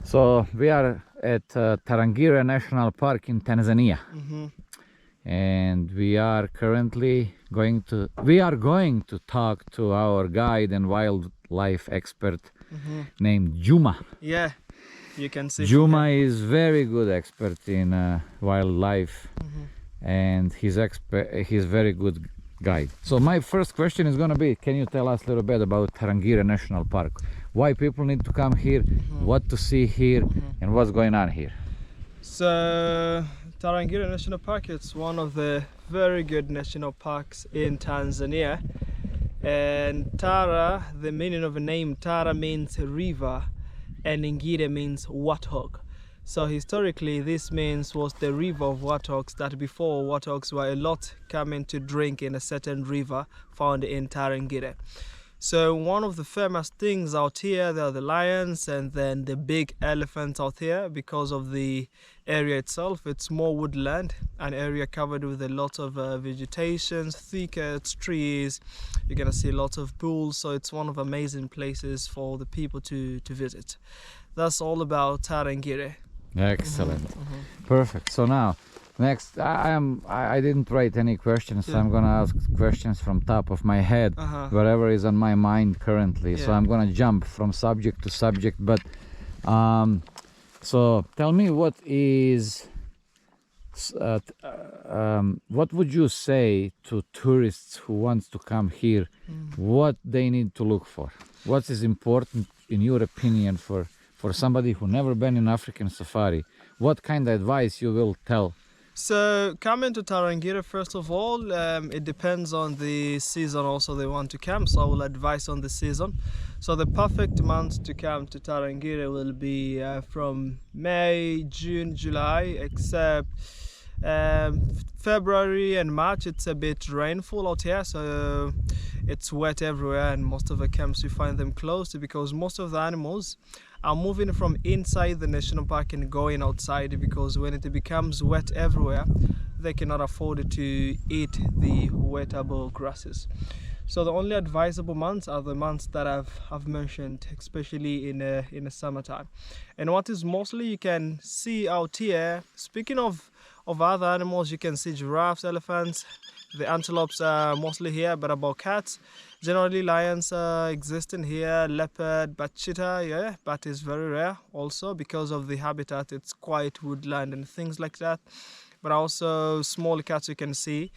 So we are at Tarangire National Park in Tanzania, and we are currently going to talk to our guide and wildlife expert named Yuma. Yeah, you can see. Yuma is very good expert in wildlife, and he's very good guide. So my first question is going to be, can you tell us a little bit about Tarangire National Park? Why people need to come here, what to see here, and what's going on here? So Tarangire National Park, it's one of the very good national parks in Tanzania. And Tara, the meaning of the name Tara means river, and Ngire means warthog. So historically this was the river of warthogs, that before warthogs were a lot coming to drink in a certain river found in Tarangire. So one of the famous things out here, there are the lions and then the big elephants out here. Because of the area itself, it's more woodland, an area covered with a lot of vegetation, thickets, trees. You're gonna see lots of bulls, so it's one of amazing places for the people to visit. That's all about Tarangire. Excellent. Perfect. So now next, I didn't write any questions, so I'm gonna ask questions from top of my head, whatever is on my mind currently. So I'm gonna jump from subject to subject. But so tell me, what would you say to tourists who wants to come here? What they need to look for? What is important in your opinion for somebody who never been in African safari? What kind of advice you will tell? So coming to Tarangire, first of all, it depends on the season also they want to come, so I will advise on the season. So the perfect months to come to Tarangire will be from May, June, July, except February and March. It's a bit rainful out here, so it's wet everywhere, and most of the camps you find them closed because most of the animals are moving from inside the national park and going outside, because when it becomes wet everywhere, they cannot afford to eat the wettable grasses. So the only advisable months are the months that I've mentioned, especially in the summertime. And what is mostly you can see out here, speaking of other animals, you can see giraffes, elephants, the antelopes are mostly here. But about cats, generally lions exist in here, leopard, but cheetah, but it's very rare also because of the habitat. It's quite woodland and things like that. But also small cats you can see.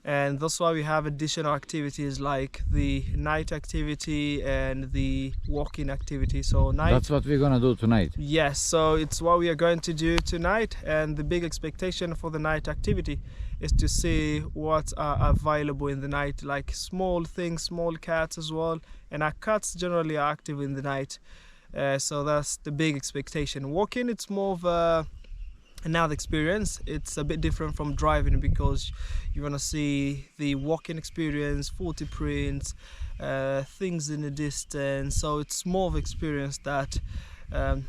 And that's why we have additional activities like the night activity and the walking activity. So night, that's what we're gonna do tonight. Yes, so it's what we are going to do tonight. And the big expectation for the night activity is to see what are available in the night, like small things, small cats as well. And our cats generally are active in the night, so that's the big expectation. Walking, it's more of another experience. It's a bit different from driving because you're gonna see the walking experience, footprints, things in the distance. So it's more of experience that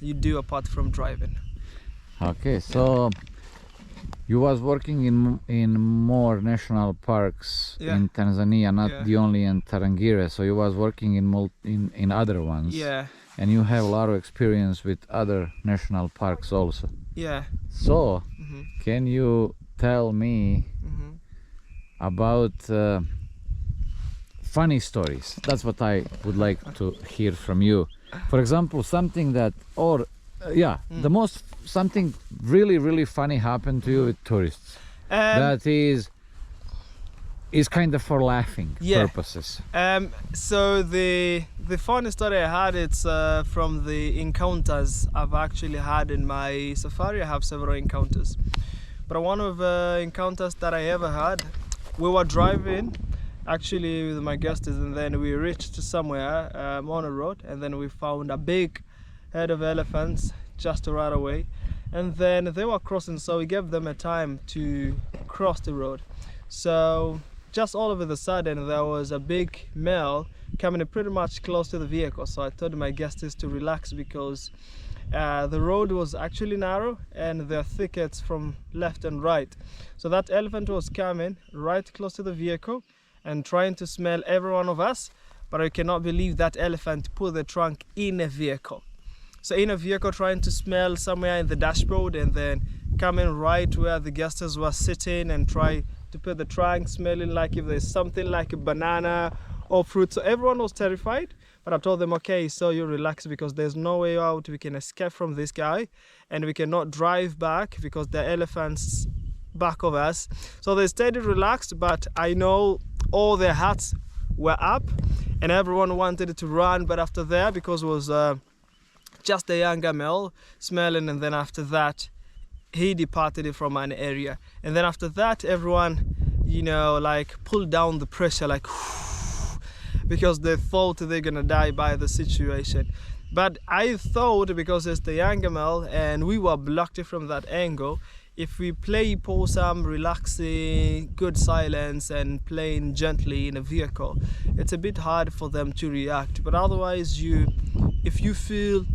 you do apart from driving. Okay, so you was working in more national parks in Tanzania, not the only in Tarangire. So you was working in other ones. Yeah. And you have a lot of experience with other national parks also. Yeah. So, can you tell me about funny stories? That's what I would like to hear from you. For example, something that, something really funny happened to you with tourists. That is kind of for laughing purposes. So the funny story I had, it's from the encounters I've actually had in my safari. I have several encounters, but one of the encounters that I ever had, we were driving actually with my guests, and then we reached somewhere on a road, and then we found a big herd of elephants just right away, and then they were crossing, so we gave them a time to cross the road. So just all of a sudden there was a big male coming pretty much close to the vehicle. So I told my guests to relax because the road was actually narrow and there are thickets from left and right. So that elephant was coming right close to the vehicle and trying to smell every one of us, but I cannot believe that elephant put the trunk in a vehicle. So in a vehicle trying to smell somewhere in the dashboard and then coming right where the guests were sitting and try to put the trunk, smelling like if there's something like a banana or fruit. So everyone was terrified, but I told them, okay, so you relax because there's no way out. We can escape from this guy and we cannot drive back because there are elephants back of us. So they stayed relaxed, but I know all their hats were up and everyone wanted to run, but after that, because it was just a younger male smelling, and then after that he departed from an area, and then after that everyone, you know, like pulled down the pressure, like because they thought they're gonna die by the situation. But I thought, because it's the younger male and we were blocked from that angle, if we play some relaxing, good silence and playing gently in a vehicle, it's a bit hard for them to react. But otherwise, if you feel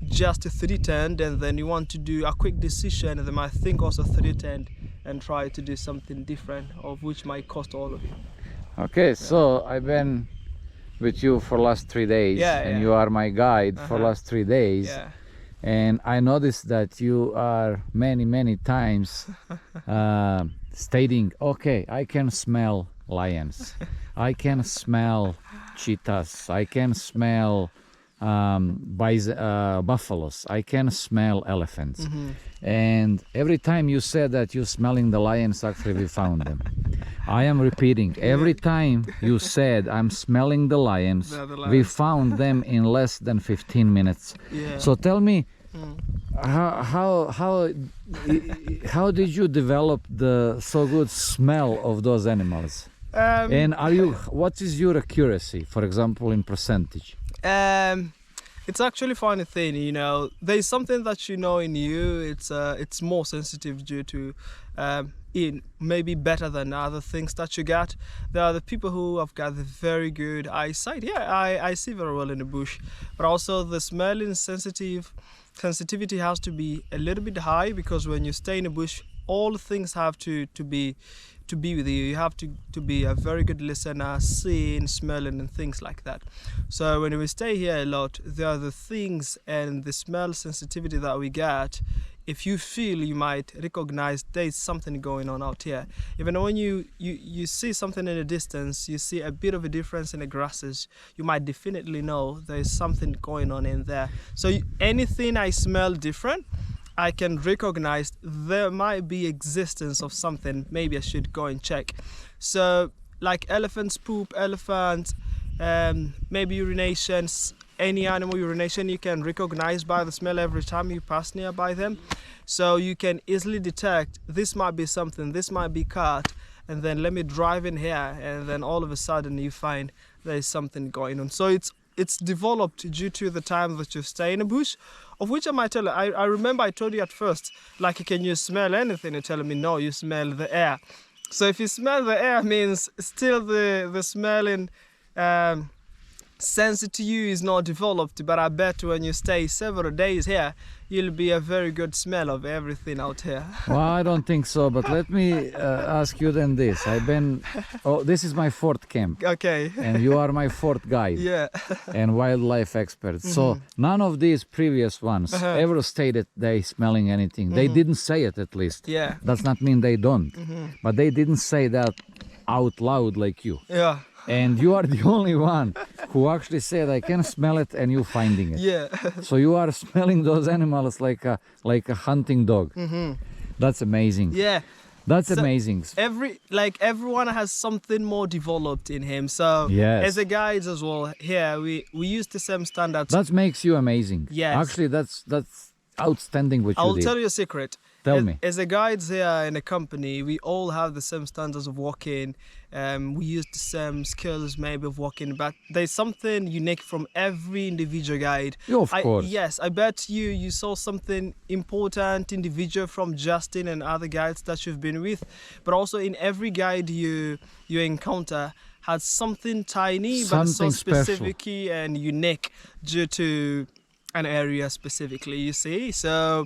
just threatened and then you want to do a quick decision, they might think also threatened and try to do something different, of which might cost all of you. Okay, so I've been with you for last 3 days, and you are my guide for last 3 days. Yeah. And I noticed that you are many times stating, okay, I can smell lions, I can smell cheetahs, I can smell buffaloes, I can smell elephants. And every time you said that you're smelling the lions, actually we found them. I am repeating, every time you said I'm smelling the lions, we found them in less than 15 minutes. So tell me, how did you develop the so good smell of those animals? And what is your accuracy, for example, in percentage? It's actually funny thing, you know, there's something that you know in you, it's more sensitive due to in maybe better than other things that you got. There are the people who have got the very good eyesight. I see very well in the bush, but also the smelling sensitivity has to be a little bit high, because when you stay in the bush, all things have to be with you. You have to be a very good listener, seeing, smelling and things like that. So when we stay here a lot, there are the things and the smell sensitivity that we get. If you feel, you might recognize there's something going on out here. Even when you see something in the distance, you see a bit of a difference in the grasses, you might definitely know there's something going on in there. So anything I smell different, I can recognize there might be existence of something. Maybe I should go and check. So like elephants poop, maybe urinations, any animal urination you can recognize by the smell every time you pass nearby them. So you can easily detect this might be something, this might be cat, and then let me drive in here, and then all of a sudden you find there's something going on. So it's developed due to the time that you stay in a bush, of which I might tell you, I remember I told you at first, like, can you smell anything? You're telling me, no, you smell the air. So if you smell the air, means still the smelling sense to you is not developed, but I bet when you stay several days here, you'll be a very good smell of everything out here. Well, I don't think so, but let me ask you then this. This is my 4th camp. Okay. And you are my 4th guide. Yeah. And wildlife expert. So none of these previous ones ever stated they smelling anything. They didn't say it, at least. Yeah. Does not mean they don't. But they didn't say that out loud like you. Yeah. And you are the only one who actually said, I can smell it, and you finding it. Yeah. So you are smelling those animals like a hunting dog. That's amazing. Yeah. That's amazing. Everyone has something more developed in him. So yes. As a guide as well, here we use the same standards. That makes you amazing. Yes. Actually, that's outstanding what you did. I'll tell you a secret. Tell me. As a guides here in a company, we all have the same standards of walking. We use the same skills maybe of walking, but there's something unique from every individual guide. Of course. Yes, I bet you saw something important, individual from Justin and other guides that you've been with, but also in every guide you encounter has something tiny, but so specific and unique due to an area specifically, you see. So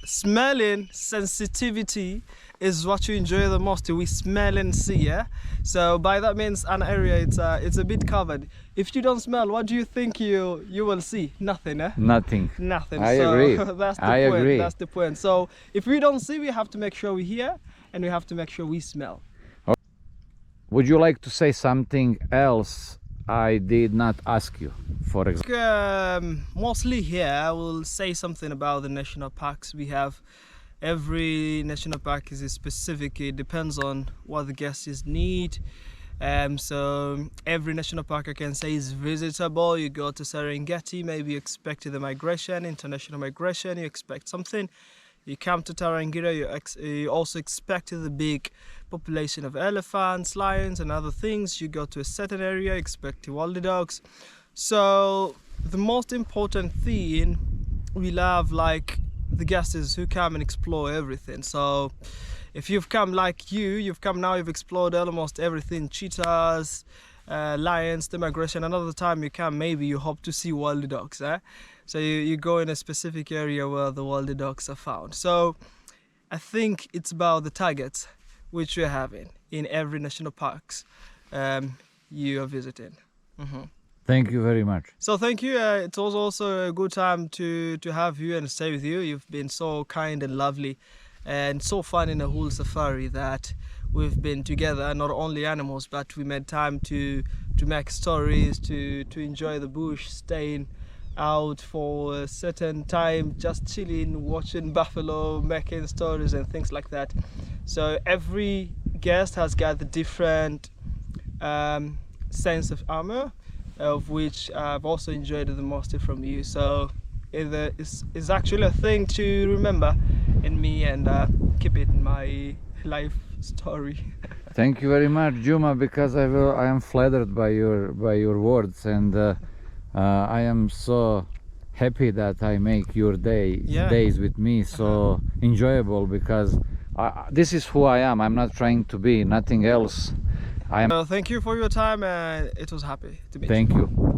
smelling sensitivity is what you enjoy the most. We smell and see, yeah. So by that means an area it's a bit covered. If you don't smell, what do you think you will see? Nothing, eh? Nothing. Nothing. I so agree. That's the I point. agree. That's the point. So if we don't see, we have to make sure we hear, and we have to make sure we smell. Would you like to say something else I did not ask you, for example? Mostly here, I will say something about the national parks we have. Every national park is specific. It depends on what the guests need. So every national park I can say is visitable. You go to Serengeti, maybe you expect the migration, international migration, you expect something. You come to Tarangire, you also expect the big population of elephants, lions and other things. You go to a certain area, expect wild dogs. So the most important thing we love, like the guests who come and explore everything. So if you've come like you've come now, you've explored almost everything, cheetahs, lions, the migration. Another time you come, maybe you hope to see wild dogs, eh? So you go in a specific area where the wild dogs are found. So I think it's about the targets which you're having in every national parks you are visiting. Thank you very much. So thank you. It was also a good time to have you and stay with you. You've been so kind and lovely and so fun in a whole safari that we've been together, not only animals, but we made time to make stories, to enjoy the bush, staying out for a certain time, just chilling, watching buffalo, making stories and things like that. So every guest has got the different sense of armor, of which I've also enjoyed the most from you. So it's actually a thing to remember in me and keep it in my life story. Thank you very much, Yuma, because I am flattered by your words, and I am so happy that I make your days with me so enjoyable, because this is who I am. I'm not trying to be nothing else. Thank you for your time, and it was happy to meet you. Thank you.